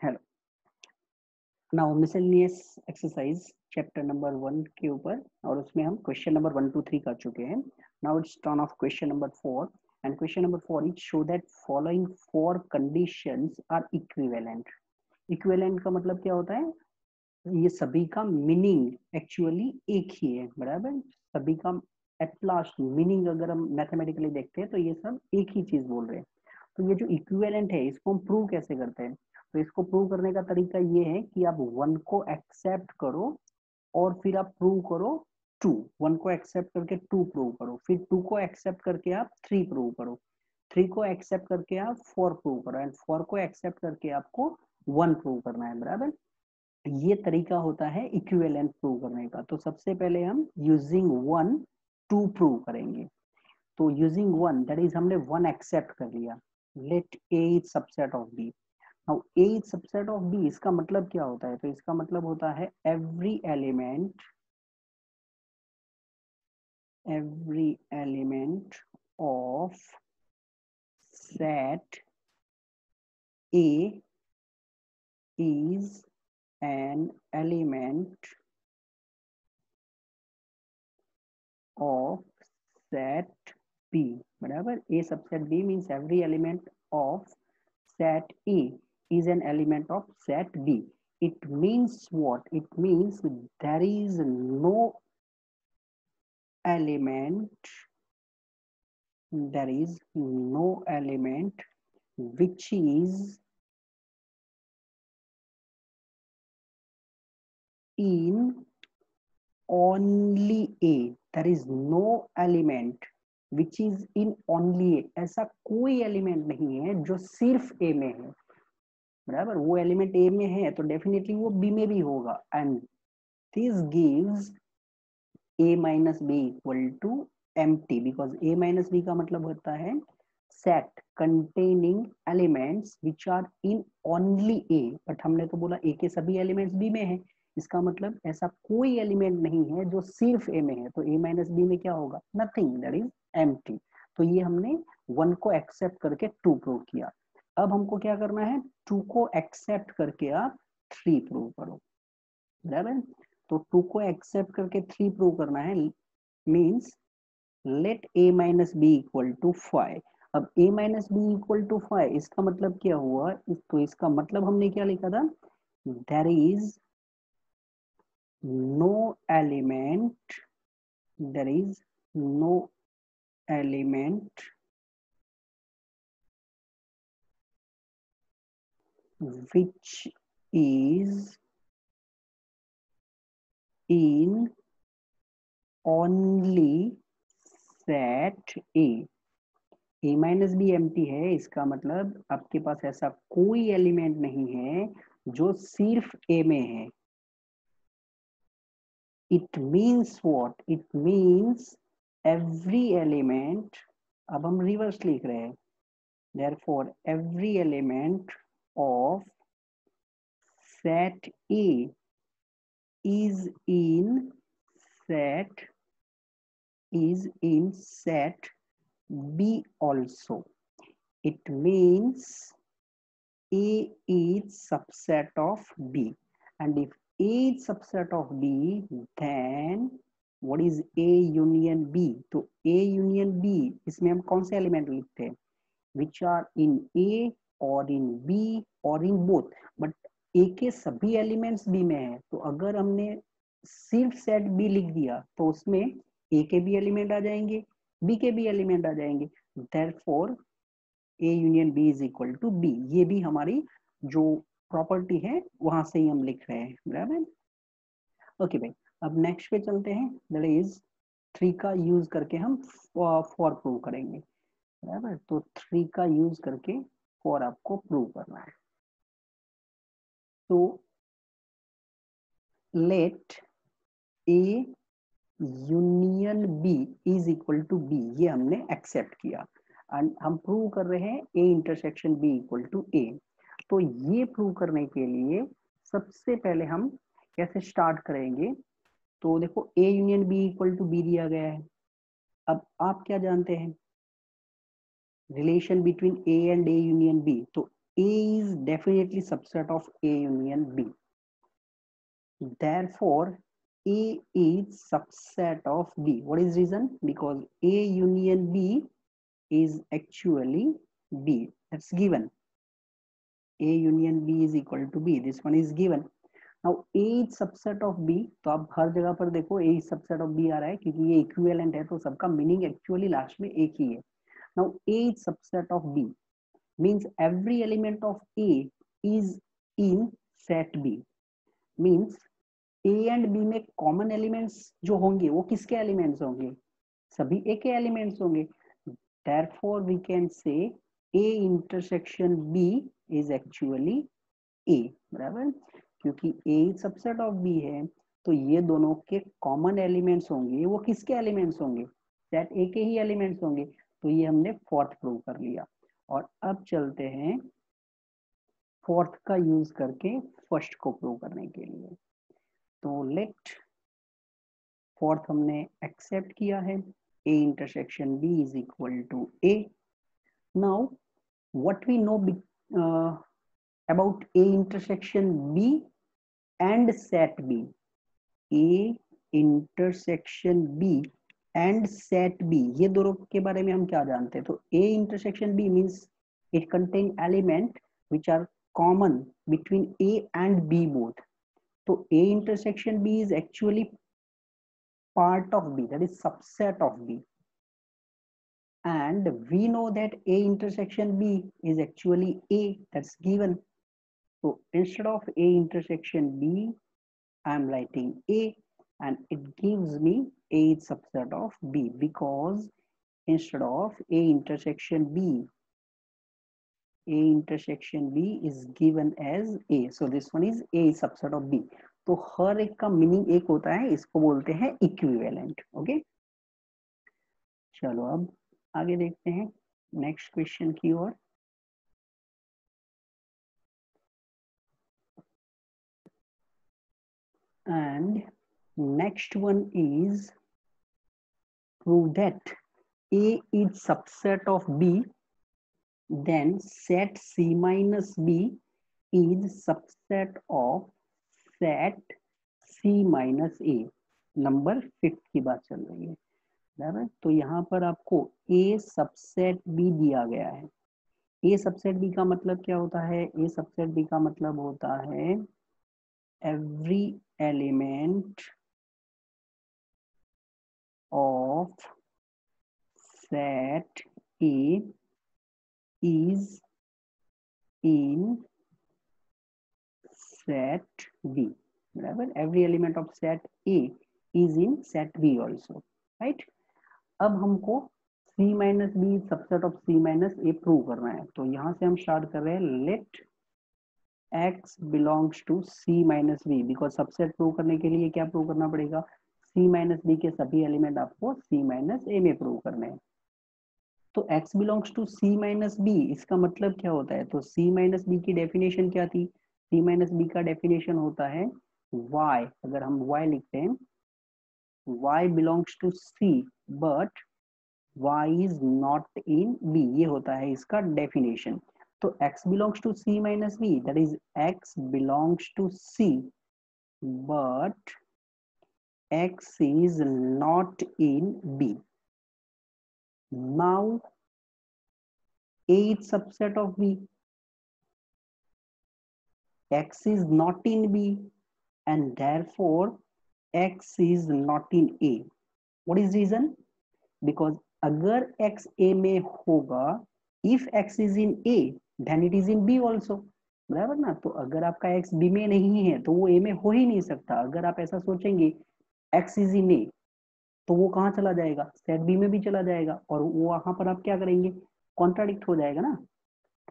Hello. Now miscellaneous exercise chapter number 1 के ऊपर, और उसमें हम क्वेश्चन नंबर 1 2 3 कर चुके हैं। Now it's turn of question number 4, and question number 4 is show that following 4 conditions are equivalent. Equivalent का मतलब क्या होता है? ये सभी का मीनिंग एक्चुअली एक ही है, बराबर। सभी का एट लास्ट मीनिंग अगर हम मैथमेटिकली देखते हैं तो ये सब एक ही चीज बोल रहे हैं। तो ये जो इक्विवेलेंट है इसको हम प्रूव कैसे करते हैं? तो इसको प्रूव करने का तरीका ये है कि आप 1 को एक्सेप्ट करो और फिर आप प्रूव करो 2। 1 को एक्सेप्ट करके 2 प्रूव करो, फिर 2 को एक्सेप्ट करके आप 3 प्रूव करो, 3 को एक्सेप्ट करके आप 4 प्रूव करो, एंड 4 को एक्सेप्ट करके आपको 1 प्रूव करना है, बराबर। ये तरीका होता है इक्विवेलेंट प्रूव करने का। तो सबसे पहले हम यूजिंग 1 2 प्रूव करेंगे। तो यूजिंग 1 दैट इज हमने 1 एक्सेप्ट कर लिया। Let A is subset of B. Now A is subset of B, इसका मतलब क्या होता है? तो इसका मतलब होता है every element of set A is an element of set B, बराबर। A subset B means every element of set A is an element of set B. It means what? It means there is no element, which is in only A. There is no element which is in only A. ऐसा कोई element नहीं है जो सिर्फ ए में है, बराबर। वो एलिमेंट ए में है तो डेफिनेटली वो बी में भी होगा, and this gives a minus B equal to empty, because a minus B का मतलब होता है set containing elements which are in only A. But हमने तो बोला ए के सभी एलिमेंट्स बी में है, इसका मतलब ऐसा कोई एलिमेंट नहीं है जो सिर्फ ए में है। तो a माइनस बी में क्या होगा? Nothing, that is empty. तो ये हमने 1 को एक्सेप्ट करके 2 प्रूव किया। अब हमको क्या करना है? 2 को एक्सेप्ट करके आप 3 प्रूव करो, बराबर। तो 2 को एक्सेप्ट करके 3 प्रूव करना है, means let a minus B equal to 5। अब a minus B equal to 5, इसका मतलब क्या हुआ? तो इसका मतलब हमने क्या लिखा था? There is no element, there is no element which is in only set A। A minus B empty है, इसका मतलब आपके पास ऐसा कोई एलिमेंट नहीं है जो सिर्फ ए में है। It means what? It means every element, अब हम रिवर्स लिख रहे हैं, therefore every element of set A is in set B also. It means A is subset of B, and if A is subset of B, then what is A union B? तो A union B, इसमें हम कौन से element लिखते हैं? Which are in A or in B or in both. But A के सभी elements B में है, तो अगर हमने सिर्फ सेट B लिख दिया तो उसमें A के भी एलिमेंट आ जाएंगे, B के भी एलिमेंट आ जाएंगे। therefore A union B is equal to B। ये भी हमारी जो प्रॉपर्टी है वहां से ही हम लिख रहे हैं, बराबर। ओके भाई, अब नेक्स्ट पे चलते हैं। दैट इज 3 का यूज करके हम 4 प्रूव करेंगे, बराबर। तो 3 का यूज करके 4 आपको प्रूव करना है। तो let A union B is equal to B, ये हमने एक्सेप्ट किया, एंड हम प्रूव कर रहे हैं A intersection B equal to A. तो ये प्रूव करने के लिए सबसे पहले हम कैसे स्टार्ट करेंगे? तो देखो A union B equal to B दिया गया है। अब आप क्या जानते हैं? Relation between A and A union B. तो A is definitely subset of A union B. Therefore, A is subset of B. What is reason? Because A union B is actually B. That's given. A union B is equal to B. This one is given. Now A is subset of B. तो आप हर जगह पर देखो A is subset of B आ रहा है क्योंकि ये equivalent है, तो सबका meaning actually लास्ट में एक ही है. Now A is subset of B means every element of A is in set B. Means A and B में common elements जो होंगे वो किसके elements होंगे? सभी A के elements होंगे. Therefore we can say A intersection B is actually A. बराबर, क्योंकि A सबसेट ऑफ B है तो ये दोनों के कॉमन एलिमेंट्स होंगे, वो किसके एलिमेंट्स होंगे? सेट A के ही एलिमेंट्स होंगे. तो ये हमने फोर्थ प्रूव कर लिया. और अब चलते हैं फोर्थ का यूज करके फर्स्ट को प्रूव करने के लिए. तो लेट फोर्थ हमने एक्सेप्ट किया है, A intersection B is equal to A. Now what we know about A intersection B and set B. A intersection B and set B, ये दोनों के बारे में हम क्या जानते हैं? तो A intersection B means it contain element which are common between A and B both. तो A intersection B is actually part of B, that is subset of B. And we know that A intersection B is actually A, that's given. So instead of A intersection B, I am writing A, and it gives me A is subset of B, because instead of A intersection B is given as A. So this one is A is subset of B. तो हर एक का meaning एक होता है, इसको बोलते हैं equivalent. Okay, चलो अब आगे देखते हैं नेक्स्ट क्वेश्चन की ओर. And next one is prove that A is subset of B, then set C minus B is subset of set C minus A. Number 5 की बात चल रही है, बराबर. तो यहाँ पर आपको A सबसेट B दिया गया है. A सबसेट B का मतलब क्या होता है? A सबसेट B का मतलब होता है every element of set A is in set B. बराबर, every element of set A is in set B also, right? अब हमको C minus B subset of C minus A prove करना है. तो यहाँ से हम स्टार्ट कर रहे हैं, let X belongs to C minus B, because subset prove करने के लिए क्या प्रूव करना पड़ेगा? C minus B के सभी एलिमेंट आपको C minus A में प्रूव करने हैं. तो X belongs to C minus B, इसका मतलब क्या होता है? तो C minus B की डेफिनेशन क्या थी? C minus B का डेफिनेशन होता है Y. अगर हम Y लिखते हैं, Y belongs to C but Y is not in B, ये होता है इसका डेफिनेशन. तो X belongs to C minus B, that is X belongs to C but X is not in B. Now A is subset of B. X is not in B and therefore X is not in A. What is reason? Because अगर X A में होगा, if X is in A then it is in B also. बराबर ना. तो अगर आपका X B में नहीं है तो वो A में हो ही नहीं सकता. अगर आप ऐसा सोचेंगे X is in A तो वो कहाँ चला जाएगा? सेट B में भी चला जाएगा और वो वहां पर आप क्या करेंगे? कॉन्ट्राडिक्ट हो जाएगा ना.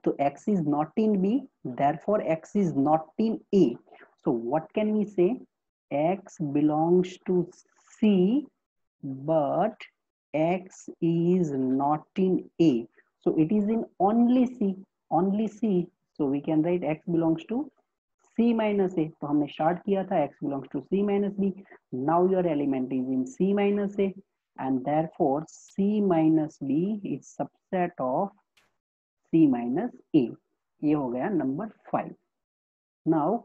So X is not in B, therefore X is not in A. So what can we say? X belongs to C, but X is not in A. So it is in only C, only C. So we can write X belongs to C minus A. तो हमने start किया था X belongs to C minus B. Now your element is in C minus A, and therefore C minus B is subset of C minus A. ये हो गया number 5. Now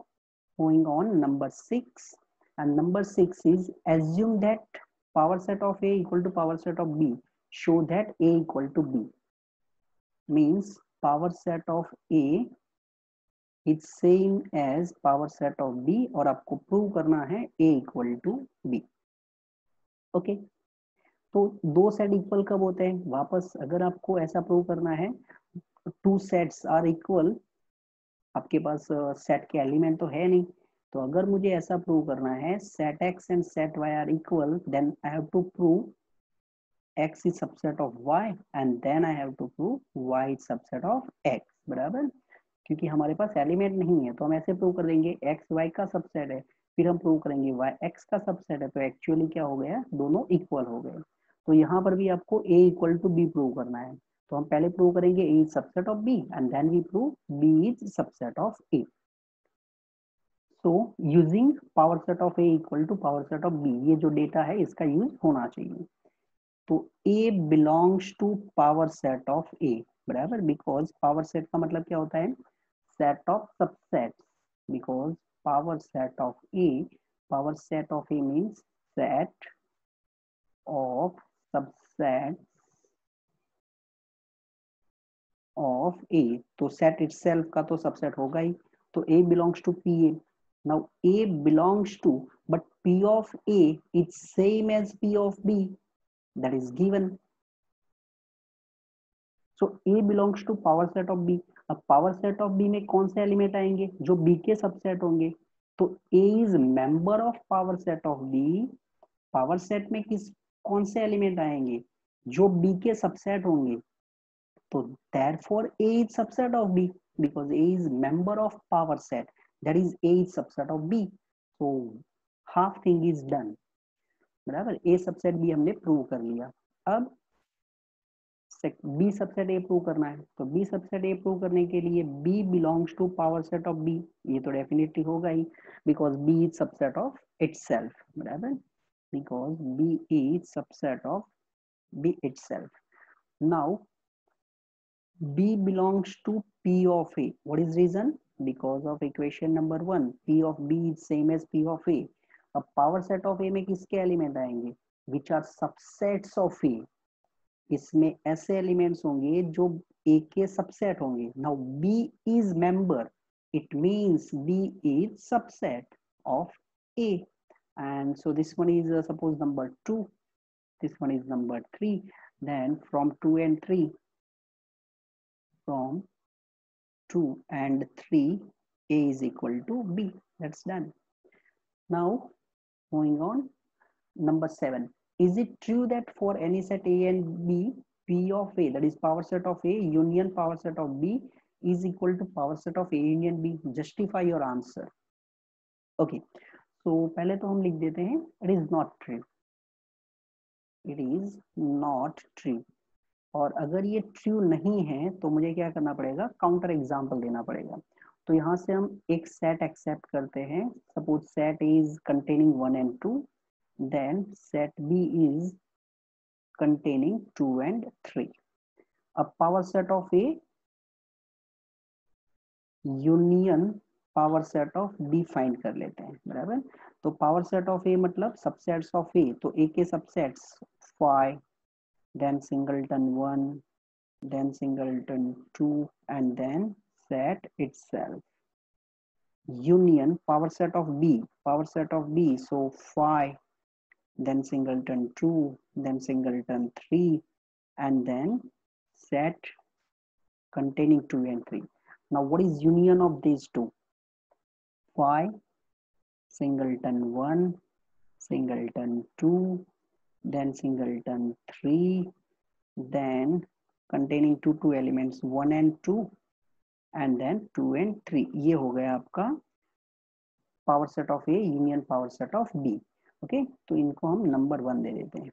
going on number 6, and number 6 is assume that power set of A equal to power set of B. Show that A equal to B. Means power set of A is same as power set of B और आपको prove करना है A equal to B. Okay, तो दो set equal कब होते हैं? वापस अगर आपको ऐसा प्रूव करना है, टू सेट्स आर इक्वल, आपके पास सेट के एलिमेंट तो है नहीं, तो अगर मुझे ऐसा प्रूव करना है set x and set y are equal, then I have to prove x is subset of y and then I have to prove y is subset of x. बराबर, क्योंकि हमारे पास एलिमेंट नहीं है तो हम ऐसे प्रूव कर देंगे x y का सबसेट है, फिर हम प्रूव करेंगे y x का सबसेट है, तो एक्चुअली क्या हो गया, दोनों इक्वल हो गए. तो यहाँ पर भी आपको a equal to b prove करना है, तो हम पहले प्रूव करेंगे a is subset of b and then we prove b is subset of a. So using power set of a equal to power set of b, ये जो data है इसका यूज होना चाहिए. तो A belongs to power set of A. बराबर, because power set का मतलब क्या होता है, set of subsets. Because power set of A, power set of A means set of subset of A. तो सेट इटसेल्फ का तो सबसेट होगा ही, तो A belongs to PA. Now A belongs to, but P of A is same as P of B, that is given. So A belongs to power set of B. अब power set of B में कौन से element आएंगे, जो B के subset होंगे. तो A is member of power set of B. Power set में कौन से एलिमेंट आएंगे, जो B के सबसेट होंगे. तो therefore A is subset of B because A is member of power set, that is A is subset of B. So half thing is done. बराबर, A subset B हमने prove कर लिया. अब B subset A prove करना है, तो B subset A prove करने के लिए B belongs to power set of B, ये तो डेफिनेटली होगा ही, because B is subset of itself. बराबर, because B is subset of B itself. Now B belongs to P of A. What is reason? Because of equation number 1, P of B is same as P of A. अब power set of A में किसके element आएंगे, which are subsets of A. इसमें ऐसे elements होंगे जो A के subset होंगे. Now B is member, it means B is subset of A. And so this one is suppose number 2, this one is number 3. Then from 2 and 3, from 2 and 3, A is equal to B. That's done. Now going on, number 7. Is it true that for any set A and B, P of A, that is power set of A union power set of B, is equal to power set of A union B? Justify your answer. Okay, so पहले तो हम लिख देते हैं it is not true. It is not true. और अगर ये true नहीं है तो मुझे क्या करना पड़ेगा, काउंटर एग्जाम्पल देना पड़ेगा. तो यहाँ से हम एक सेट एक्सेप्ट करते हैं. Suppose set is containing 1 and 2, then set B is containing 2 and 3. अब power set of A union power set of B find कर लेते हैं. बराबर, तो पावर सेट ऑफ A मतलब सबसेट्स ऑफ A, तो A के subsets 5, then singleton 1, then singleton 2, and then set itself. Union power set of B, so 5, then singleton 2, then singleton 3, and then set containing 2 and 3. Now what is union of these two? 5, singleton 1, singleton 2, then singleton 3, then containing two elements 1 and 2, and then 2 and 3. ये हो गया आपका power set of A union power set of B. Okay, तो इनको हम number 1 दे देते हैं.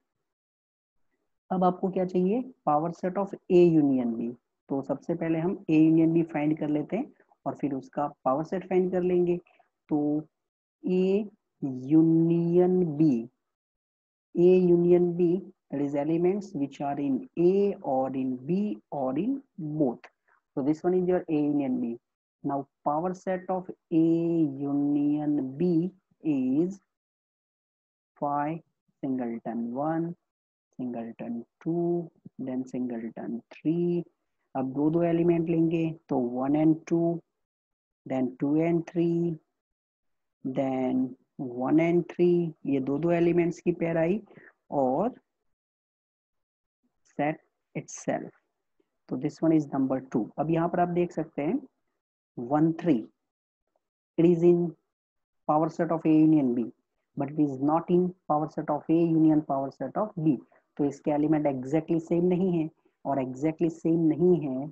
अब आपको क्या चाहिए, power set of A union B. तो सबसे पहले हम ए यूनियन बी फाइंड कर लेते हैं और फिर उसका पावर सेट फाइंड कर लेंगे. तो A union B, A union B, that is elements which are in A or in B or in both. So this one is your A union B. Now power set of A union B is phi singleton 1, singleton 2, then singleton 3. अब दो element लेंगे तो 1 and 2, then 2 and 3, then 1 and 3. ये दो elements की pair आई और set itself. तो this one is number 2. अब यहाँ पर आप देख सकते हैं 1 3 it is in power set of A union B, but it is not in power set of A union power set of B. तो इसके एलिमेंट एग्जैक्टली सेम नहीं है, और एग्जैक्टली सेम नहीं है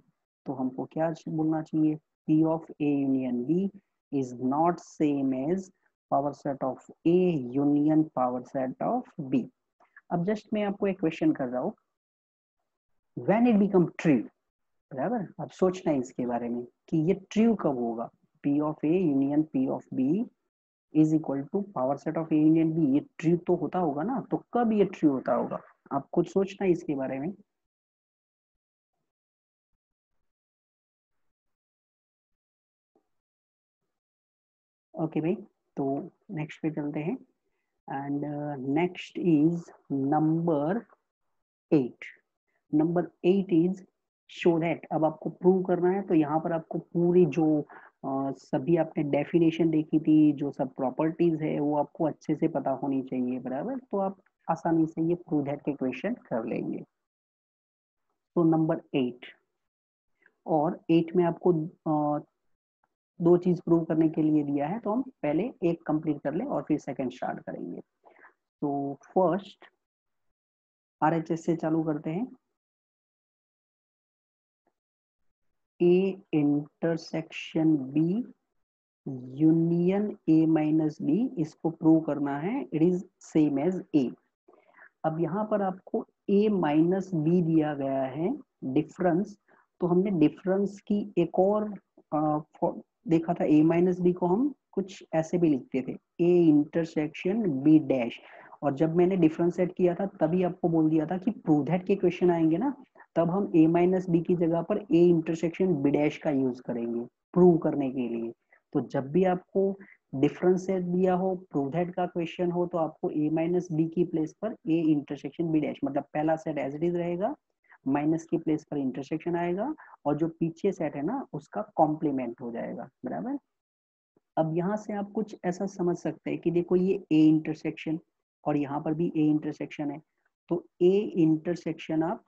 तो हमको क्या बोलना चाहिए, P of A union B is not same as power set of A union power set of B. अब जस्ट मैं आपको एक क्वेश्चन कर रहा हूँ, when it become true, बराबर. अब सोचना है इसके बारे में कि ये ट्रू कब होगा. P of A union P of B is equal to power set of A union B. ये ट्रू तो होता होगा ना, तो कब ये ट्रू होता होगा, आप खुद सोचना है इसके बारे में. ओके भाई, तो नेक्स्ट पे चलते हैं. And next is number 8. Number 8 is show that. अब आपको प्रूव करना है, तो यहाँ पर आपको पूरी जो सभी आपने डेफिनेशन देखी थी, जो सब प्रॉपर्टीज है वो आपको अच्छे से पता होनी चाहिए, बराबर. तो आप आसानी से ये प्रूव दैट के क्वेश्चन कर लेंगे. तो नंबर 8, और 8 में आपको दो चीज प्रूव करने के लिए दिया है, तो हम पहले एक कंप्लीट कर ले और फिर सेकंड स्टार्ट करेंगे. तो फर्स्ट RHS से चालू करते हैं. A intersection B union A minus B, इसको प्रूव करना है. It is same as A. अब यहाँ पर आपको A माइनस B दिया गया है डिफरेंस, तो हमने डिफरेंस की एक और देखा था. A माइनस बी को हम कुछ ऐसे भी लिखते थे, A इंटरसेक्शन B डैश. और जब मैंने डिफरेंस सेट किया था तभी आपको बोल दिया था कि प्रूव दैट के क्वेश्चन आएंगे ना, तब हम A माइनस बी की जगह पर A इंटरसेक्शन B डैश का यूज करेंगे प्रूव करने के लिए. तो जब भी आपको डिफरेंस सेट दिया हो, प्रूव दैट का क्वेश्चन हो, तो आपको A माइनस बी की प्लेस पर A इंटरसेक्शन B डैश, मतलब पहला सेट एज इट इज रहेगा, माइनस की प्लेस पर इंटरसेक्शन आएगा, और जो पीछे सेट है ना उसका कॉम्प्लीमेंट हो जाएगा, बराबर. अब यहाँ से आप कुछ ऐसा समझ सकते हैं कि देखो ये A इंटरसेक्शन और यहाँ पर भी A इंटरसेक्शन है, तो A इंटरसेक्शन आप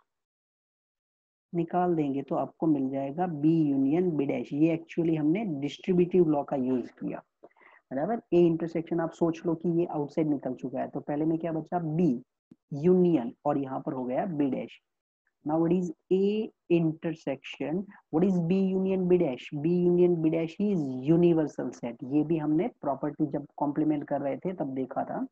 निकाल देंगे तो आपको मिल जाएगा B यूनियन B डैश. ये एक्चुअली हमने डिस्ट्रीब्यूटिव लॉ का यूज किया, बराबर. A इंटरसेक्शन आप सोच लो कि ये आउटसाइड निकल चुका है, तो पहले में क्या बचा B यूनियन, और यहाँ पर हो गया B dash. Now what is A intersection? What is B union B dash? B union B dash is universal set. ये भी हमने प्रॉपर्टी जब कॉम्प्लीमेंट कर रहे थे तब देखा था.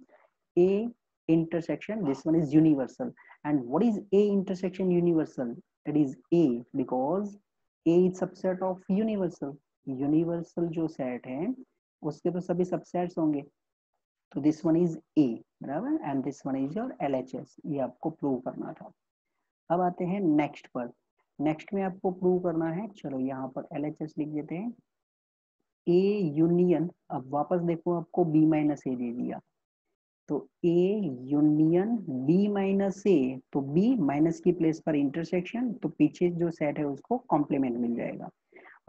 A intersection, this one is universal. And what is A intersection universal? It is A because A is subset of universal. Universal जो सेट है उसके तो सभी सबसेट्स होंगे, तो दिस वन इज A, बराबर. And this one is your LHS. ये आपको प्रूव करना था. अब आते हैं नेक्स्ट पर. नेक्स्ट में आपको प्रूव करना है, चलो यहाँ पर LHS लिख देते हैं. A यूनियन, अब वापस देखो आपको B माइनस ए दे दिया, तो A यूनियन B माइनस ए, तो B माइनस की प्लेस पर इंटरसेक्शन, तो पीछे जो सेट है उसको कॉम्प्लीमेंट मिल जाएगा.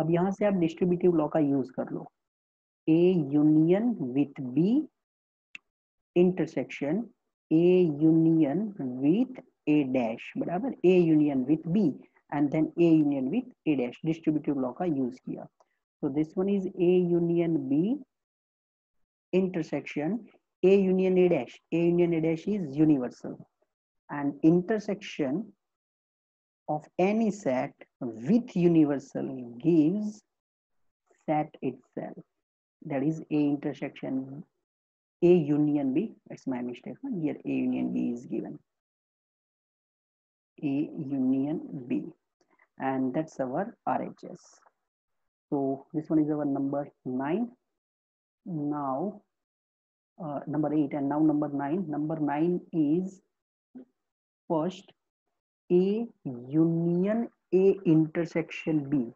अब यहाँ से आप डिस्ट्रीब्यूटिव लॉ का यूज कर लो. A union with B intersection A union with A dash, बराबर. A union with B and then A union with A dash, distributive law का यूज किया. So this one is A union B intersection A union A dash. A union A dash is universal, and intersection of any set with universal gives set itself. That is A intersection A union B. It's my mistake. Here A union B is given. A union B. And that's our RHS. So this one is our number 9. Now number 8, and now number 9. Number 9 is first A union A intersection B.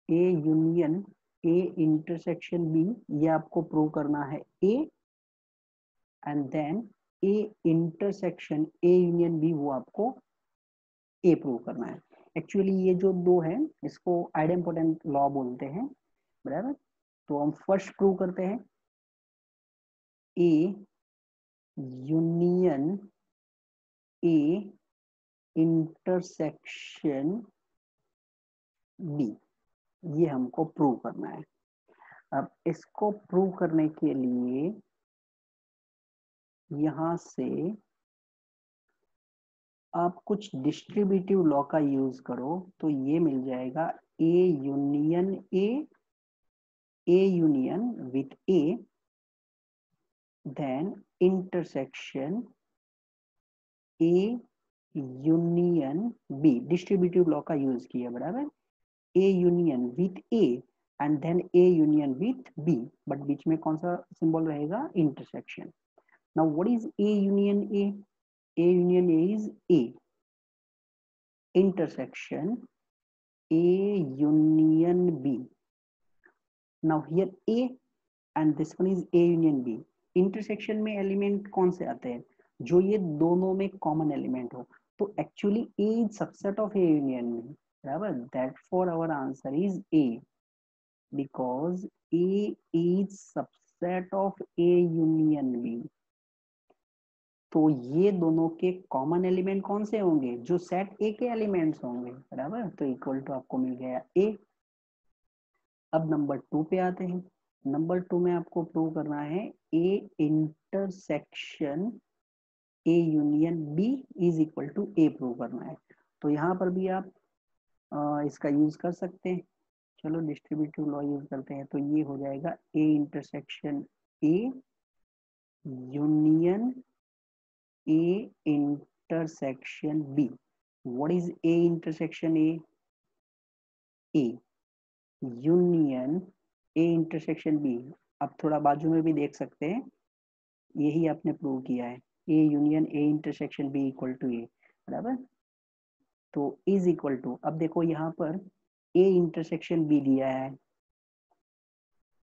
A union A intersection B, ये आपको prove करना है A, and then A intersection A union B, वो आपको ए prove करना है। Actually ये जो दो है इसको आइडेम्पोटेंट लॉ बोलते हैं, बराबर। तो हम फर्स्ट प्रूव करते हैं A union A intersection B, ये हमको प्रूव करना है। अब इसको प्रूव करने के लिए यहां से आप कुछ डिस्ट्रीब्यूटिव लॉ का यूज करो तो ये मिल जाएगा A union A union with A, then intersection A union B, distributive law का यूज किया, बराबर। A union with A and then A union with B, but बीच में कौन सा सिंबल रहेगा, intersection. Now what is A union A? A union A is A intersection A union B. Now here A and this one is A union B. Intersection में element कौन से आते हैं, जो ये दोनों में कॉमन एलिमेंट हो। तो actually A is subset of A union B, बराबर। Therefore our answer is A, because A is subset of A union B. तो ये दोनों के कॉमन एलिमेंट कौन से होंगे, जो सेट ए के एलिमेंट्स होंगे, बराबर। तो इक्वल टू आपको मिल गया ए। अब नंबर 2 पे आते हैं। नंबर 2 में आपको प्रूव करना है A intersection A union B is equal to A prove करना है। तो यहाँ पर भी आप इसका यूज कर सकते हैं। चलो डिस्ट्रीब्यूटिव लॉ यूज करते हैं, तो ये हो जाएगा ए intersection A union A intersection B. What is A intersection A? A union A intersection B. अब थोड़ा बाजू में भी देख सकते हैं, यही आपने प्रूव किया है, A union A intersection B equal to A, बराबर। तो इज इक्वल टू, अब देखो यहाँ पर A intersection B दिया है,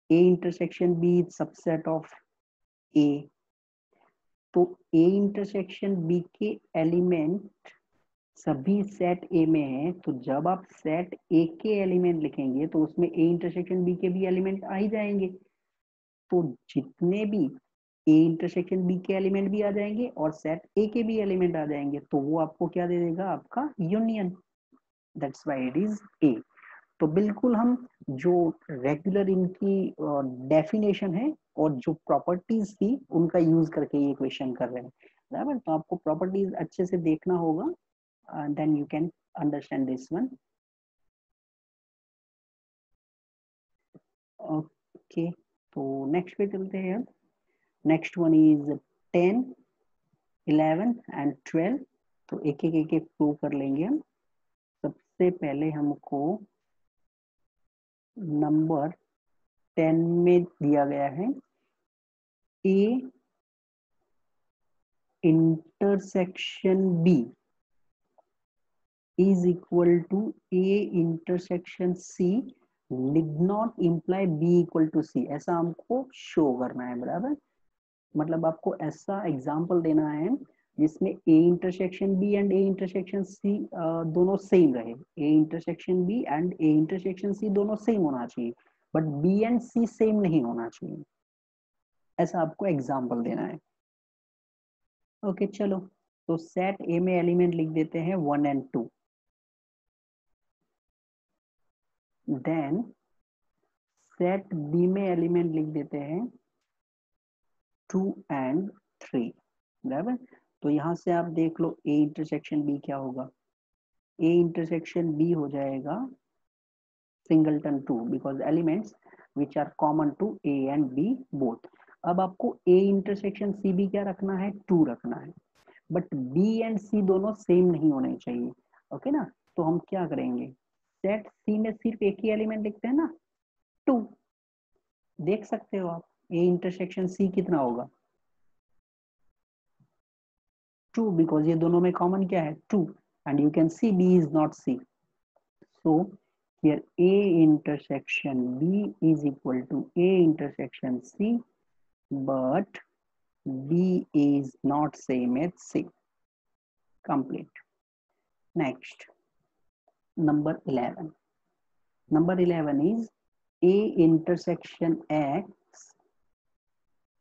A intersection B is subset of A, तो A इंटरसेक्शन B के एलिमेंट सभी सेट A में है। तो जब आप सेट A के एलिमेंट लिखेंगे तो उसमें A इंटरसेक्शन B के भी एलिमेंट आ ही जाएंगे। तो जितने भी A इंटरसेक्शन B के एलिमेंट भी आ जाएंगे और सेट A के भी एलिमेंट आ जाएंगे, तो वो आपको क्या दे देगा, आपका union. That's why it is A। तो बिल्कुल हम जो रेगुलर इनकी डेफिनेशन है और जो प्रॉपर्टीज थी उनका यूज करके ये क्वेश्चन कर रहे हैं, बराबर। तो आपको प्रॉपर्टीज अच्छे से देखना होगा, then you can understand this one. Okay, तो नेक्स्ट पे चलते हैं। Next one is 10, 11 and 12। तो एक एक प्रूव कर लेंगे हम। सबसे पहले हमको नंबर 10 में दिया गया है A intersection B is equal to A intersection C did not imply B equal to C, ऐसा हमको शो करना है, बराबर। मतलब आपको ऐसा एग्जांपल देना है जिसमें A intersection B and A intersection C दोनों सेम रहे। A intersection B and A intersection C दोनों सेम होना चाहिए, but B and C same नहीं होना चाहिए, ऐसा आपको एग्जांपल देना है। ओके चलो, तो सेट A में एलिमेंट लिख देते हैं 1 एंड 2। देन सेट बी में एलिमेंट लिख देते हैं 2 एंड 3, बराबर। तो यहां से आप देख लो ए इंटरसेक्शन बी क्या होगा, ए इंटरसेक्शन बी हो जाएगा singleton 2, because elements which are common to A and B both. अब आपको ए इंटरसेक्शन सी भी क्या रखना है, 2 रखना है, बट बी एंड सी दोनों सेम नहीं होने चाहिए, ओके ना। तो हम क्या करेंगे, सेट सी में सिर्फ एक ही एलिमेंट लिखते हैं ना, 2। देख सकते हो आप ए इंटरसेक्शन सी कितना होगा, 2, बिकॉज ये दोनों में कॉमन क्या है, 2, and you can see B is not C. So here A intersection B is equal to A intersection C, but B is not same as C. Complete. Next, number 11. Number 11 is A intersection X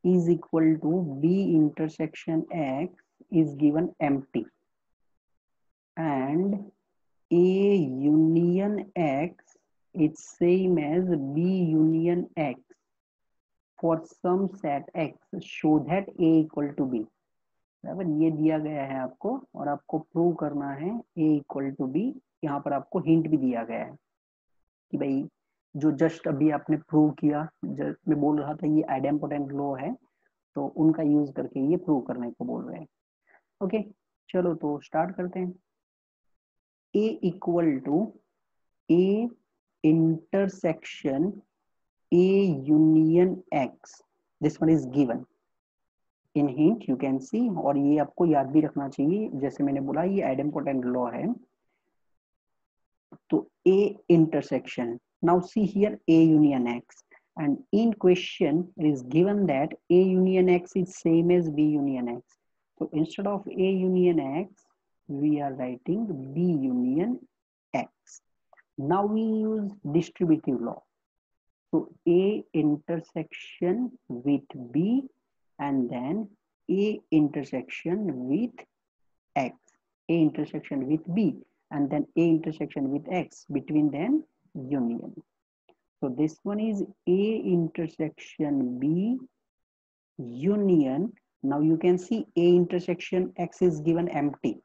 is equal to B intersection X is given empty, and A union X is same as B union X for some set X, show that A equal to B. बराबर, ये दिया गया है आपको और आपको prove करना है A इक्वल टू B. यहाँ पर आपको हिंट भी दिया गया है कि भाई जो जस्ट अभी आपने प्रूव किया, मैं बोल रहा था ये आइडेम्पोटेंट लॉ है, तो उनका यूज करके ये प्रूव करने को बोल रहे हैं. ओके, चलो तो स्टार्ट करते हैं. A equal to A intersection A union X, this one is given in hint, you can see. और ये आपको याद भी रखना चाहिए, जैसे मैंने बोला ये आइडेम्पोटेंट लॉ है. तो A intersection, now see here A union X, and in question it is given that A union X is same as B union X. So instead of A union X, we are writing B union X. Now we use distributive law. So A intersection with B and then A intersection with X, A intersection with B and then A intersection with X, between them union. So this one is A intersection B union. Now you can see A intersection X is given empty.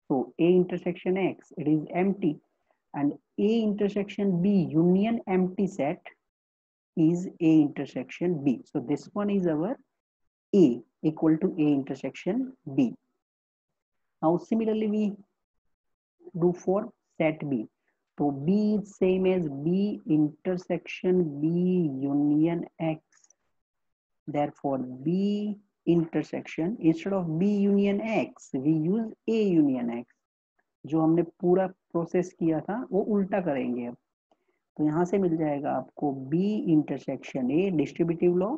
So A intersection X, it is empty, and A intersection B union empty set is A intersection B. So this one is our A equal to A intersection B. Now similarly we do for set B. So B is same as B intersection B union X. Therefore B intersection, instead of B union X, we use A union X. जो हमने पूरा process किया था वो उल्टा करेंगे अब. तो यहां से मिल जाएगा आपको B intersection A distributive law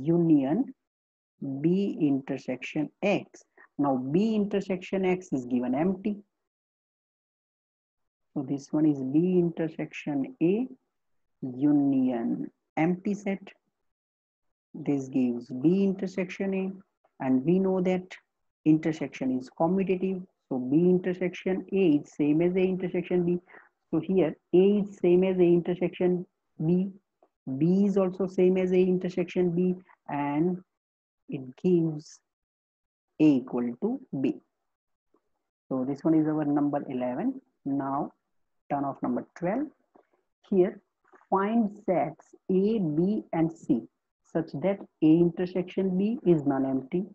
union B intersection X. Now B intersection X is given empty. So this one is B intersection A union empty set. This gives B intersection A, and we know that intersection is commutative. So B intersection A is same as A intersection B. So here A is same as A intersection B. B is also same as A intersection B, and it gives A equal to B. So this one is our number 11. Now turn off number 12. Here find sets A, B and C such that A intersection B is non-empty,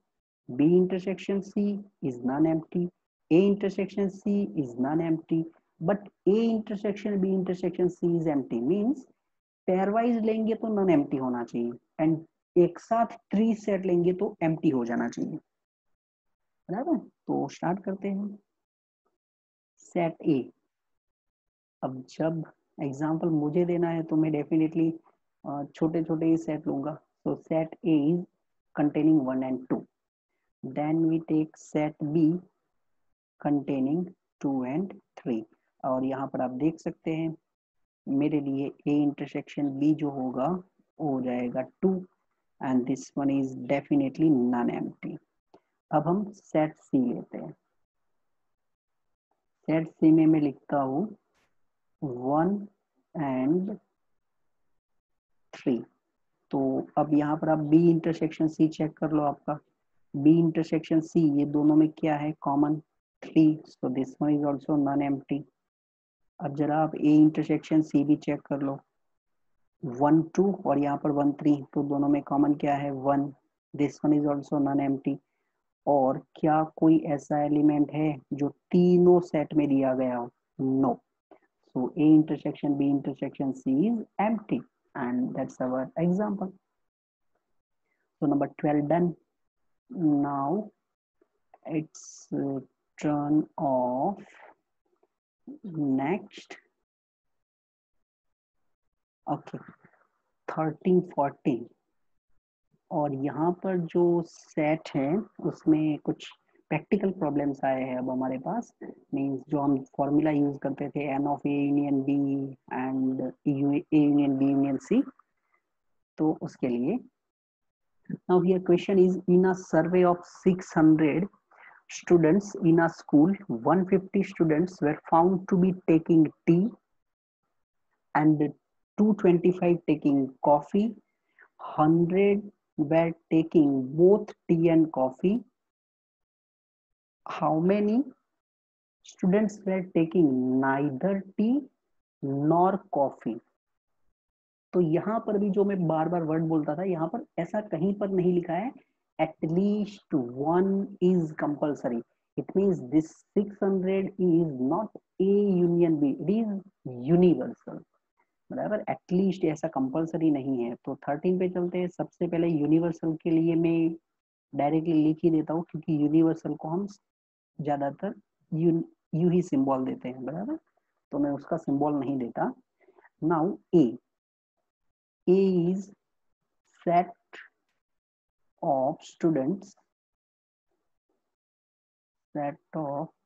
B intersection C is non-empty, A intersection C is non-empty, but A intersection B intersection C is empty. Means pairwise लेंगे तो non-empty होना चाहिए, and एक साथ 3 set लेंगे तो empty हो जाना चाहिए. बराबर, तो स्टार्ट करते हैं. Set A. अब जब एग्जाम्पल मुझे देना है तो मैं डेफिनेटली छोटे छोटे ही सेट लूंगा. सो set A is containing 1 and 2. Then we take set B containing 2 and 3. और यहाँ पर आप देख सकते हैं मेरे लिए A intersection B जो होगा वो हो जाएगा 2, and this one is definitely non-empty. अब हम सेट C लेते हैं. सेट C में मैं लिखता हूँ 1 and 3. तो अब यहाँ पर आप B इंटरसेक्शन C चेक कर लो. आपका B इंटरसेक्शन C ये दोनों में क्या है common 3. So this one is also non empty. अब जरा आप A इंटरसेक्शन C भी चेक कर लो. 1 2 और यहाँ पर 1 3, तो दोनों में कॉमन क्या है 1. This one is also non empty. और क्या कोई ऐसा एलिमेंट है जो तीनों सेट में दिया गया हो? No. So A intersection B intersection C is empty, and that's our example. So number 12 done. Now it's turn off next okay 13 14 और यहाँ पर जो सेट है उसमें कुछ प्रैक्टिकल प्रॉब्लम्स आए हैं अब हमारे पास मींस जो हम फॉर्मूला यूज करते थे N of A union B and A union B union C तो उसके लिए now here question is in a survey of 600 students in a school 150 students were found to be taking tea and 225 taking coffee 100 were taking both tea and coffee how many students were taking neither tea nor coffee तो यहाँ पर भी जो मैं बार बार word बोलता था यहाँ पर ऐसा कहीं पर नहीं लिखा है at least one is compulsory it means this 600 is not a union B it is universal बराबर एटलीस्ट ऐसा कंपल्सरी नहीं है तो 13 पे चलते हैं सबसे पहले यूनिवर्सल के लिए मैं डायरेक्टली लिख ही देता हूँ क्योंकि यूनिवर्सल को हम ज्यादातर यू ही सिंबल देते हैं बराबर तो मैं उसका सिंबल नहीं देता now A is set of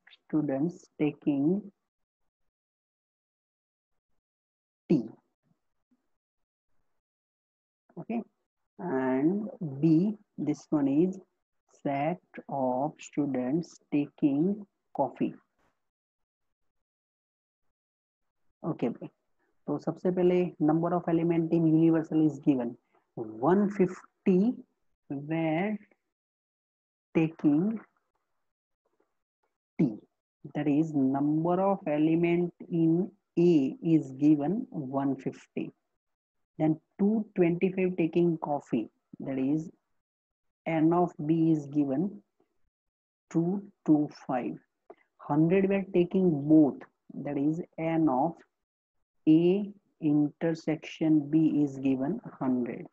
students taking tea okay and B this one is set of students taking coffee okay तो सबसे पहले number of element in universal is given 150 were taking tea that is number of element in A is given 150 then 225 taking coffee that is n of B is given 225 100 were taking both that is n of A intersection B is given 100.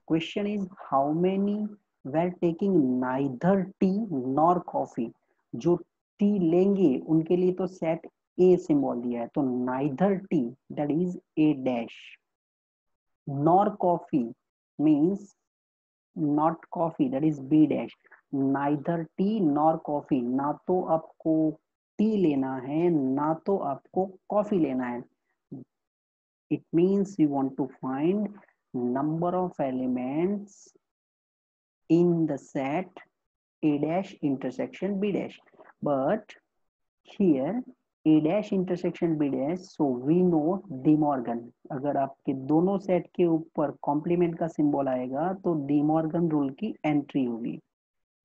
Question is how many were taking neither tea nor coffee? जो T लेंगे उनके लिए तो set a symbol दिया है तो neither tea that is A dash nor coffee means not coffee that is B dash neither tea nor coffee ना तो आपको टी लेना है ना तो आपको कॉफी लेना है it means we want to find number of elements in the set A dash intersection B dash but here A dash intersection B dash so we know De Morgan अगर आपके दोनों सेट के ऊपर complement का symbol आएगा तो De Morgan rule की entry होगी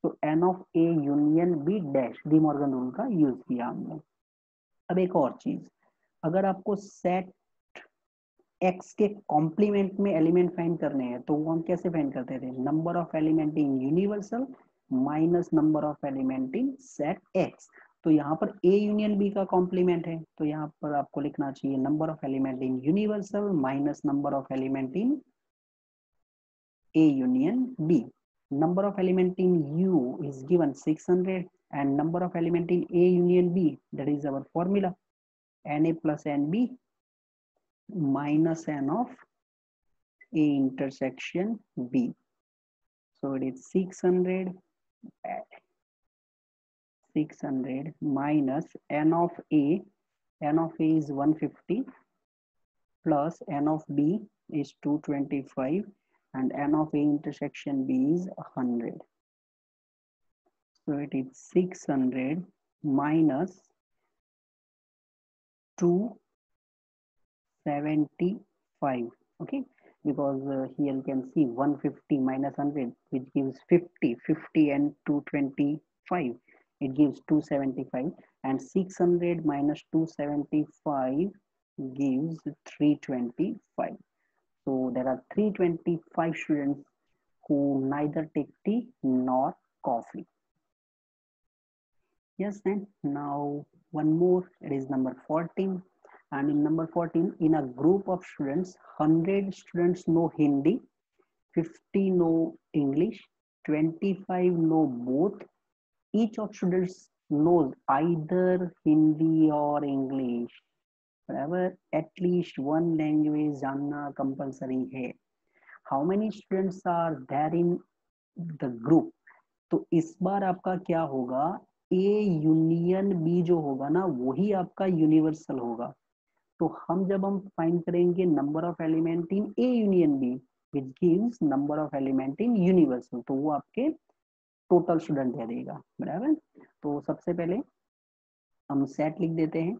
तो N of A union B dash De Morgan rule का यूज किया हमने अब एक और चीज अगर आपको सेट एक्स के कॉम्प्लीमेंट में एलिमेंट फाइंड करने हैं तो वो हम कैसे फाइंड करते थे number of element in universal minus number of element in set x तो यहाँ पर ए यूनियन बी का कॉम्प्लीमेंट है तो यहाँ पर आपको लिखना चाहिए number of element in universal minus number of element in A union B number of element in U is given 600 and number of element in A union B that is our formula Na plus Nb minus N of A intersection B. So it is 600 minus N of A. N of A is 150 plus N of B is 225 and N of A intersection B is 100. So it is 600 minus 275. Okay, because here you can see 150 minus 100 which gives 50 and 225 it gives 275 and 600 minus 275 gives 325 so there are 325 students who neither take tea nor coffee. Yes, then now one more, it is number 14 and in number 14 in a group of students 100 students know Hindi 50 know English 25 know both each of students knows either Hindi or English, बराबर, at least one language जानना compulsory है. How many students are there in the group. तो इस बार आपका क्या होगा, ए union B जो होगा ना वही आपका यूनिवर्सल होगा. तो जब हम फाइंड करेंगे number of element in A union B which gives number of element in universal, तो वो आपके टोटल स्टूडेंट दे देगा, बराबर. तो सबसे पहले हम सेट लिख देते हैं.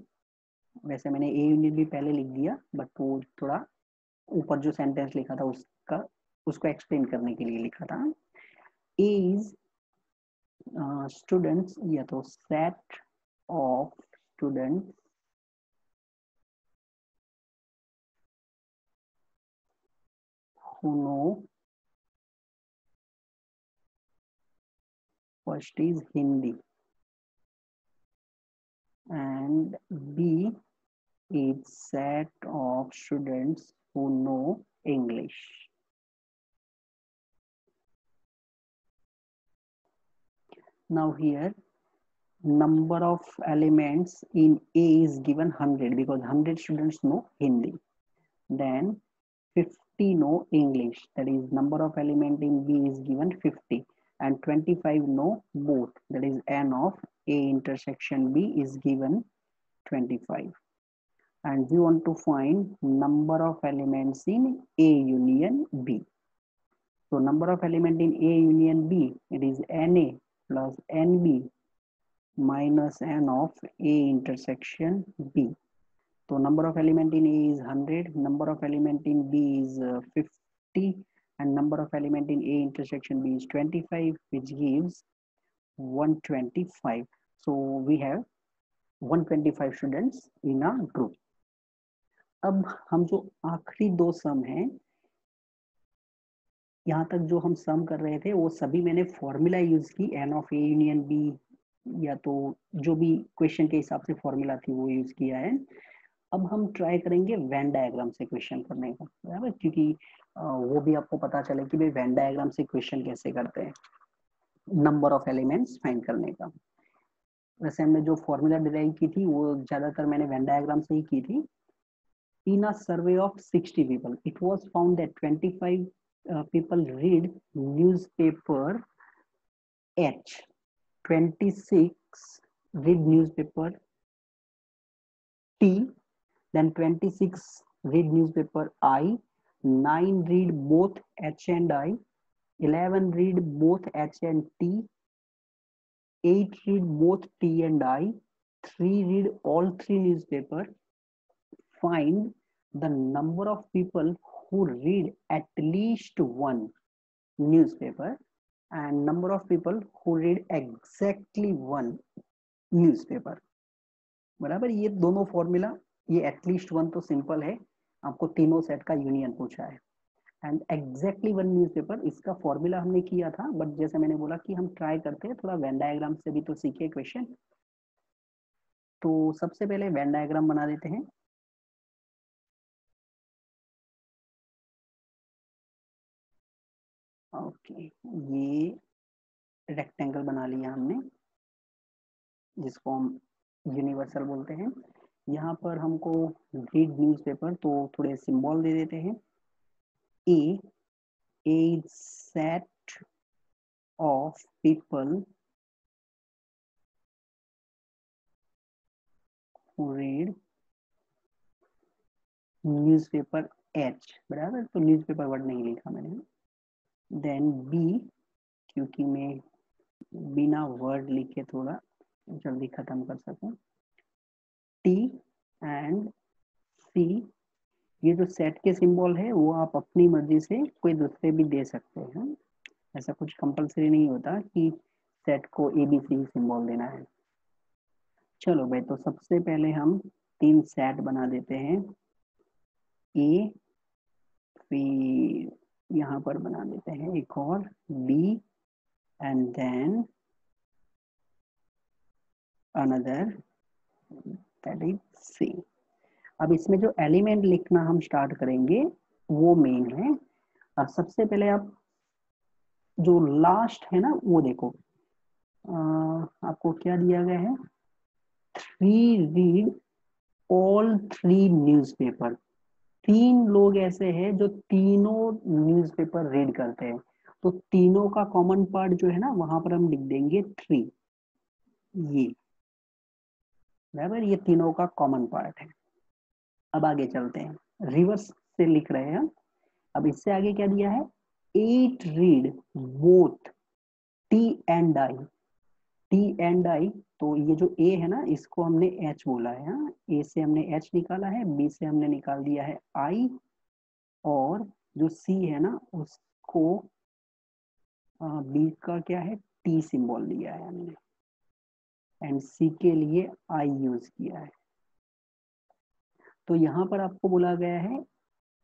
वैसे मैंने ए यूनियन बी पहले लिख दिया, बट वो थोड़ा ऊपर जो सेंटेंस लिखा था उसको एक्सप्लेन करने के लिए लिखा था. ए इज स्टूडेंट्स या तो set of students who know first is Hindi and B is set of students who know English. Now here number of elements in A is given 100 because 100 students know Hindi. Then 50 know English, that is number of element in B is given 50, and 25 know both, that is n of A intersection B is given 25. And we want to find number of elements in A union B. So number of element in A union B, it is NA plus NB minus n of A intersection B. So number of element in A is 100, number of element in B is 50, and number of element in A intersection B is 25, which gives 125. So we have 125 students in a group. अब हम जो आखिरी दो सम हैं, यहाँ तक जो हम सम कर रहे थे वो सभी मैंने फॉर्मूला यूज की, n of A union B, या तो जो भी क्वेश्चन के हिसाब से फॉर्मूला थी वो यूज किया है. अब हम ट्राई करेंगे वेन डायग्राम से क्वेश्चन करने का, बराबर, क्योंकि वो भी आपको पता चले कि भाई वेन डायग्राम से क्वेश्चन कैसे करते हैं नंबर ऑफ एलिमेंट्स फाइंड करने का. वैसे हमने जो फॉर्मूला डिराइव की थी वो ज्यादातर मैंने वेन डायग्राम से ही की थी. In a survey of 60 people, it was found that 25 people read newspaper H, 26 read newspaper T, then 26 read newspaper I, 9 read both H and I, 11 read both H and T, 8 read both T and I, 3 read all 3 newspaper. Find the number of people who read at least one newspaper and number of people who read exactly one newspaper. बराबर, ये दोनों formula, ये at least one तो simple है, आपको तीनों set का union पूछा है, एंड एग्जैक्टली वन न्यूज़पेपर इसका फॉर्मूला हमने किया था, बट जैसे मैंने बोला कि हम ट्राई करते हैं थोड़ा वेन डायग्राम से भी तो सीखे क्वेश्चन. तो सबसे पहले वेन डायग्राम बना देते हैं. ओके, ये रेक्टेंगल बना लिया हमने जिसको हम यूनिवर्सल बोलते हैं. यहाँ पर हमको रीड न्यूज़पेपर, तो थोड़े सिंबल दे देते हैं. A is set of people who read newspaper H, बराबर, तो न्यूज़पेपर वर्ड नहीं लिखा मैंने. देन बी, क्योंकि मैं बिना वर्ड लिखे थोड़ा जल्दी खत्म कर सकूं. टी एंड सी, ये जो सेट के सिंबल है वो आप अपनी मर्जी से कोई दूसरे भी दे सकते हैं, ऐसा कुछ कंपलसरी नहीं होता कि सेट को ABC सिंबल देना है. चलो भाई, तो सबसे पहले हम 3 सेट बना देते हैं. ए, फिर यहाँ पर बना देते हैं एक और B, and then another, that is C. अब इसमें जो एलिमेंट लिखना हम स्टार्ट करेंगे वो मेन है. अब सबसे पहले आप जो लास्ट है ना वो देखो, आपको क्या दिया गया है, 3 रीड ऑल 3 न्यूज़पेपर। 3 लोग ऐसे हैं जो तीनों न्यूज़पेपर रीड करते हैं, तो तीनों का कॉमन पार्ट जो है ना वहां पर हम लिख देंगे 3। ये बराबर, ये तीनों का कॉमन पार्ट है। अब आगे चलते हैं, रिवर्स से लिख रहे हैं। अब इससे आगे क्या दिया है, 8 read both T and I. T and I, तो ये जो ए है ना इसको हमने एच बोला है, हाँ, ए से हमने एच निकाला है, बी से हमने निकाल दिया है आई, और जो सी है ना उसको बी का क्या है, टी सिंबल दिया है हमने, एंड सी के लिए आई यूज किया है। तो यहाँ पर आपको बोला गया है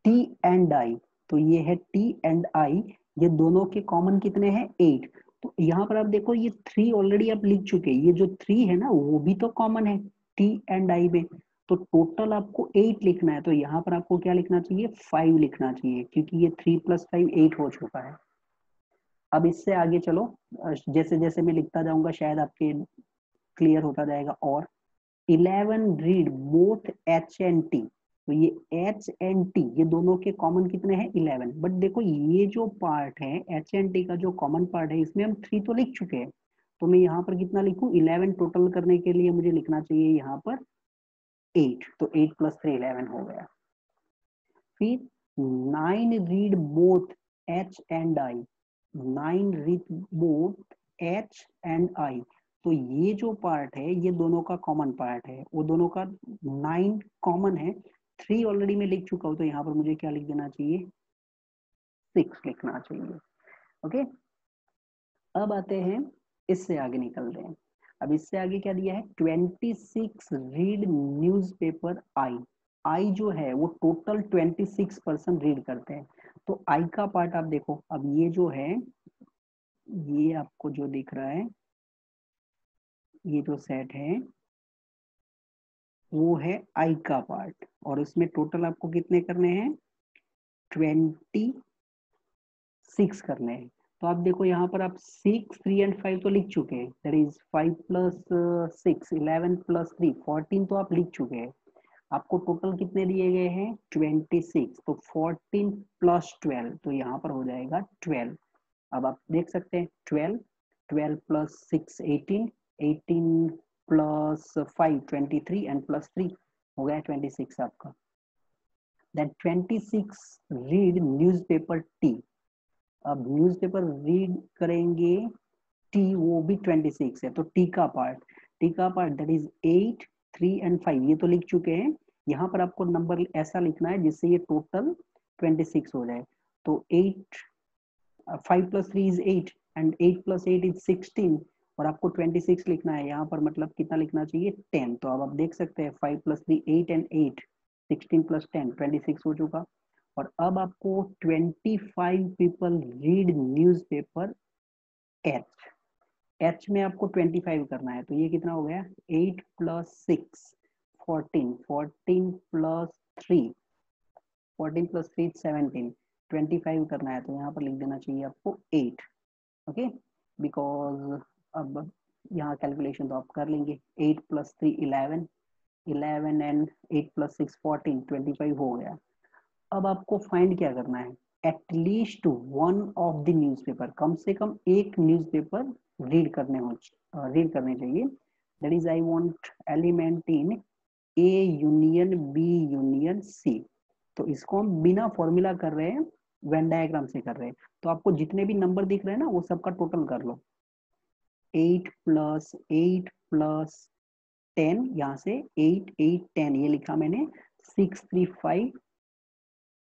टी एंड आई, तो ये है टी एंड आई, ये दोनों के कॉमन कितने हैं, 8। तो यहाँ पर आप देखो ये 3 ऑलरेडी आप लिख चुके हैं, ये जो 3 है ना वो भी तो कॉमन है टी एंड आई में, तो टोटल आपको 8 लिखना है, तो यहाँ पर आपको क्या लिखना चाहिए, 5 लिखना चाहिए, क्योंकि ये 3 + 5 8 हो चुका है। अब इससे आगे चलो, जैसे जैसे मैं लिखता जाऊंगा शायद आपके क्लियर होता जाएगा। और 11 read both H and T, तो ये एच एंड टी ये दोनों के कॉमन कितने हैं, 11। बट देखो ये जो पार्ट है एच एंड टी का जो कॉमन पार्ट है इसमें हम 3 तो लिख चुके हैं, तो मैं यहाँ पर कितना लिखूं, 11 टोटल करने के लिए मुझे लिखना चाहिए यहाँ पर 8, तो 8 + 3 11 हो गया। फिर 9 read both H and I, 9 read both H and I, तो ये जो पार्ट है ये दोनों का कॉमन पार्ट है, वो दोनों का 9 कॉमन है। 3 ऑलरेडी मैं लिख चुका हूँ, तो यहाँ पर मुझे क्या लिख देना चाहिए, 6 लिखना चाहिए। ओके, अब आते हैं, इससे आगे निकलते हैं। अब इससे आगे क्या दिया है, 26 रीड न्यूज पेपर आई। आई जो है वो टोटल 26% रीड करते हैं, तो आई का पार्ट आप देखो, अब ये जो है, ये आपको जो दिख रहा है, ये जो सेट है वो है आई का पार्ट, और उसमें टोटल आपको कितने करने हैं, 26 करने हैं। तो आप देखो यहाँ पर आप 6 3 एंड 5 तो लिख चुके हैं, दैट इज 5 + 6 11 + 3 14 तो आप लिख चुके हैं। आपको टोटल कितने दिए गए हैं, 26, तो 14 + 12, तो यहाँ पर हो जाएगा 12। अब आप देख सकते हैं 12, 12 + 6 18, 18 + 5 23 एंड +3 हो गया 26 आपका। Then 26 read newspaper T. अब न्यूज़पेपर रीड करेंगे टी, वो भी 26 है, तो टी का पार्ट दैट इज 8 3 एंड 5 ये तो लिख चुके हैं। यहाँ पर आपको नंबर ऐसा लिखना है जिससे ये टोटल 26 हो जाए, तो 8 5 + 3 इज 8 एंड 8 + 8 इज 16, और आपको 26 लिखना है यहाँ पर, मतलब कितना लिखना चाहिए, 10। तो अब आप देख सकते हैं 5 + 3 8 एंड 8 16 + 10 26 हो चुका। और अब आपको 25 people read newspaper H. H में आपको 25 करना है, तो ये कितना हो गया, 8 + 6 14, 14 + 3 14 + 3 17, 25 करना है, तो यहाँ पर लिख देना चाहिए आपको 8। ओके, बिकॉज अब यहाँ कैलकुलेशन तो आप कर लेंगे, 8 + 3 11, 11 एंड 8 + 6 14 25 हो गया। अब आपको फाइंड क्या करना है, at least one of the newspaper, कम से कम एक न्यूज़पेपर रीड करने चाहिए। That is I want element in A union B union C. तो इसको हम बिना फॉर्मूला कर रहे हैं, वेन डायग्राम से कर रहे हैं, तो आपको जितने भी नंबर दिख रहे हैं ना वो सबका टोटल कर लो। 8 + 8 + 10, यहाँ से 8 8 10 ये लिखा मैंने, 6 3 5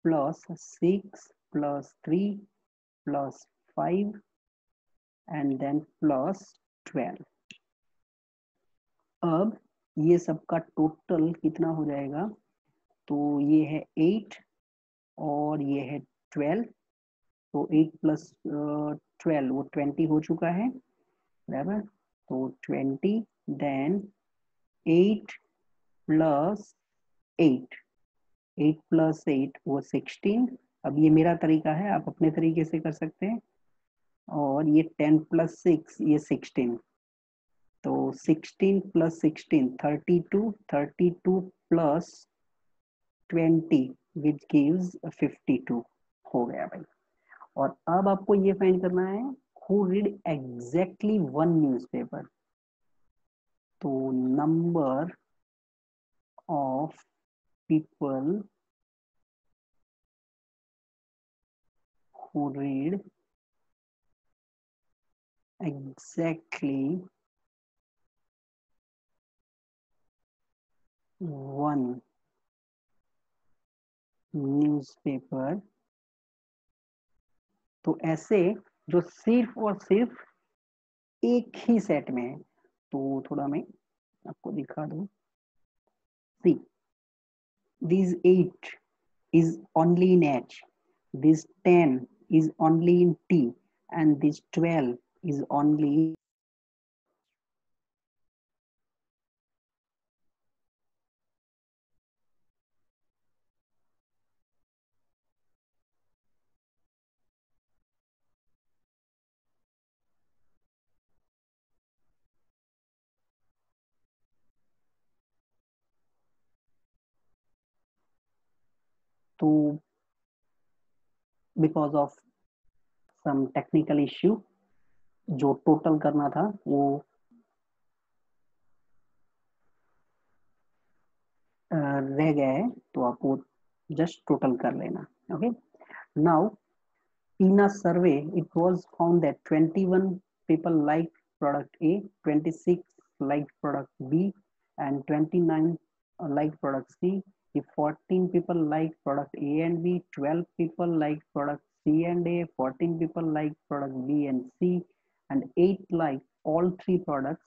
+ 6 + 3 + 5 एंड देन +12। अब ये सबका टोटल कितना हो जाएगा, तो ये है 8 और ये है 12, तो 8 + 12 वो 20 हो चुका है, बराबर, तो 20, देन 8 + 8, 8 + 8 वो 16। अब ये मेरा तरीका है, आप अपने तरीके से कर सकते हैं। और ये 10 + 6 ये 16, तो 16 प्लस 16 32, 32 प्लस 20 विच गिव्स 52 हो गया भाई। और अब आपको ये फाइंड करना है who read exactly one newspaper। तो number of people who read exactly one newspaper. तो ऐसे जो सिर्फ और सिर्फ एक ही सेट में है, तो थोड़ा मैं आपको दिखा दूं। See this 8 is only in H, this 10 is only in T, and this 12 is only तो because of some technical issue जो टोटल करना था वो रह गया है, तो आप वो जस्ट टोटल कर लेना। Okay, now in a survey it was found that 21 people liked product A, 26 liked product B, and 29 liked product C. If 14 people liked product A and B, 12 people liked product C and A, 14 people liked product B and C, and 8 liked all three products,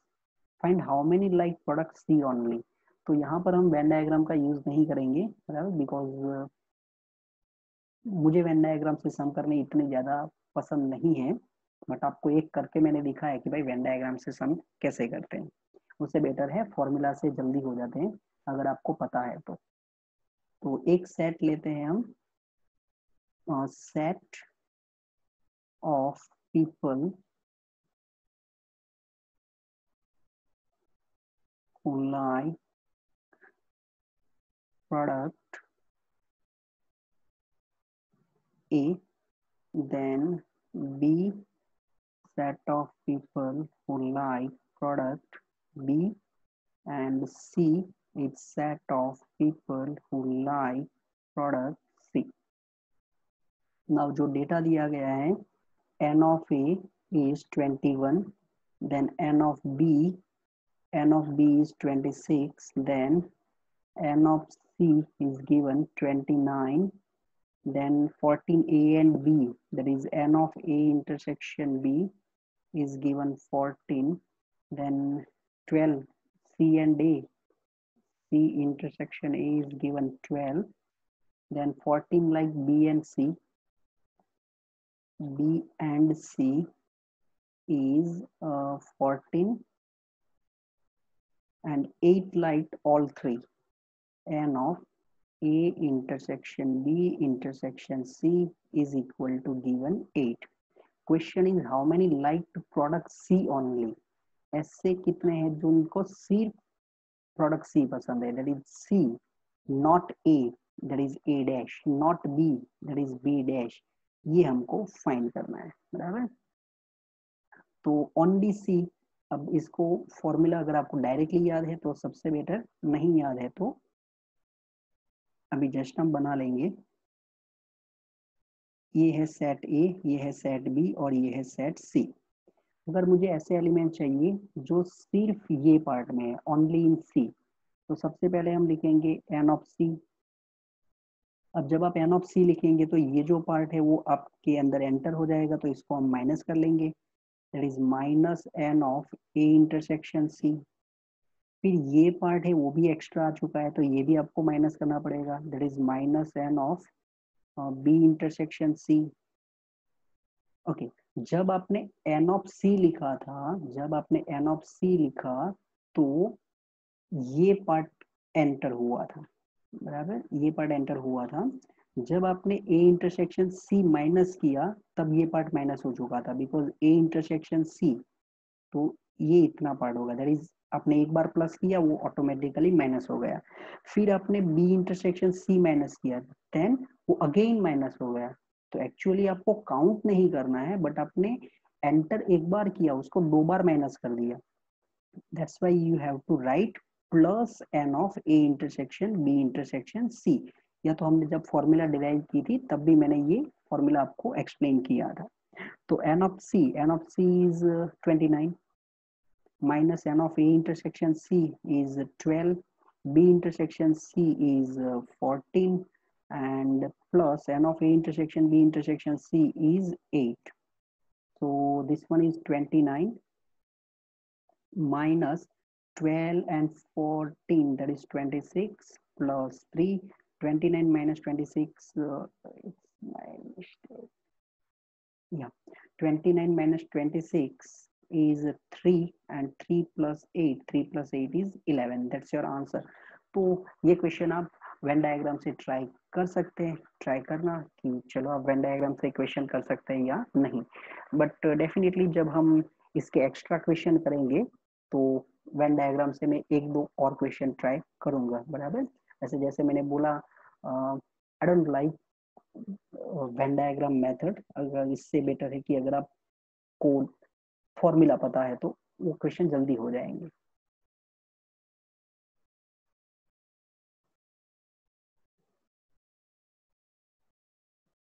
find how many liked product C only। तो यहाँ पर हम Venn diagram का use नहीं करेंगे, because मुझे Venn diagram से सम करने इतने ज़्यादा पसंद नहीं है, बट आपको एक करके मैंने दिखा है कि भाई वेन डायग्राम से सम कैसे करते हैं। उससे बेटर है फॉर्मूला से जल्दी हो जाते हैं अगर आपको पता है तो एक सेट लेते हैं हम, set of people who like product A, then B set of people who like product B, and C is set of people who like product C। now जो डेटा दिया गया है, n of A is 21, then n of B is 26, then n of C is given 29, then 14A and B, that is n of A intersection B is given 14, then 12 C and A, C intersection A is given 12, then 14 like B and C, B and C is 14, and 8 like all three, n of A intersection B intersection C is equal to given 8। Question is how many liked product C only। ऐसे कितने हैं जो उनको सिर्फ product C पसंद है, that is C, not A, that is A dash, not B, that is B dash. ये हमको फाइंड करना है, बराबर। तो ओनली सी, अब इसको फॉर्मूला अगर आपको डायरेक्टली याद है तो सबसे बेटर, नहीं याद है तो अभी जस्ट हम बना लेंगे। ये है सेट ए, ये है सेट बी और ये है सेट सी। अगर मुझे ऐसे एलिमेंट चाहिए जो सिर्फ ये पार्ट में है, ओनली इन सी, तो सबसे पहले हम लिखेंगे एन ऑफ सी। अब जब आप एन ऑफ सी लिखेंगे तो ये जो पार्ट है वो आपके अंदर एंटर हो जाएगा, तो इसको हम माइनस कर लेंगे, that is minus n of A intersection C. फिर ये पार्ट है वो भी एक्स्ट्रा आ चुका है, तो ये भी आपको माइनस करना पड़ेगा, that is minus n of B intersection C. Okay, जब आपने एन ऑफ सी लिखा था, जब आपने एन ऑफ सी लिखा तो ये पार्ट एंटर हुआ था, बराबर, ये पार्ट एंटर हुआ था। जब आपने ए इंटरसेक्शन सी माइनस किया तब ये पार्ट माइनस हो चुका था, बिकॉज ए इंटरसेक्शन सी, तो ये इतना पार्ट होगा, दैट इज आपने एक बार प्लस किया वो ऑटोमेटिकली माइनस हो गया, फिर आपने बी इंटरसेक्शन सी माइनस किया देन वो अगेन माइनस हो गया। तो एक्चुअली आपको काउंट नहीं करना है, बट आपने एंटर एक बार किया उसको दो बार माइनस कर दिया, that's why you have to write plus n of A intersection B intersection C. या तो हमने जब फॉर्मूला डिराइव की थी तब भी मैंने ये फॉर्मूला आपको एक्सप्लेन किया था। तो n of C is 29 minus n of A intersection C is 12, B intersection C is 14, and plus n of A intersection B intersection C is 8. So this one is 29 minus 12 and 14, that is 26, plus 3, 29 minus 26, it's my mistake. Yeah, 29 minus 26 is 3 and 3 plus 8, 3 plus 8 is 11. That's your answer. तो ये question आप Venn diagram से try कर सकते हैं, try करना कि चलो आप वेन डायग्राम से क्वेश्चन कर सकते हैं या नहीं, बट डेफिनेटली जब हम इसके एक्स्ट्रा क्वेश्चन करेंगे तो वेन डायग्राम से मैं एक दो और क्वेश्चन ट्राई करूंगा, बराबर। ऐसे जैसे मैंने बोला I don't like Venn diagram method, अगर इससे बेटर है कि अगर आपको फॉर्मूला पता है तो वो क्वेश्चन जल्दी हो जाएंगे।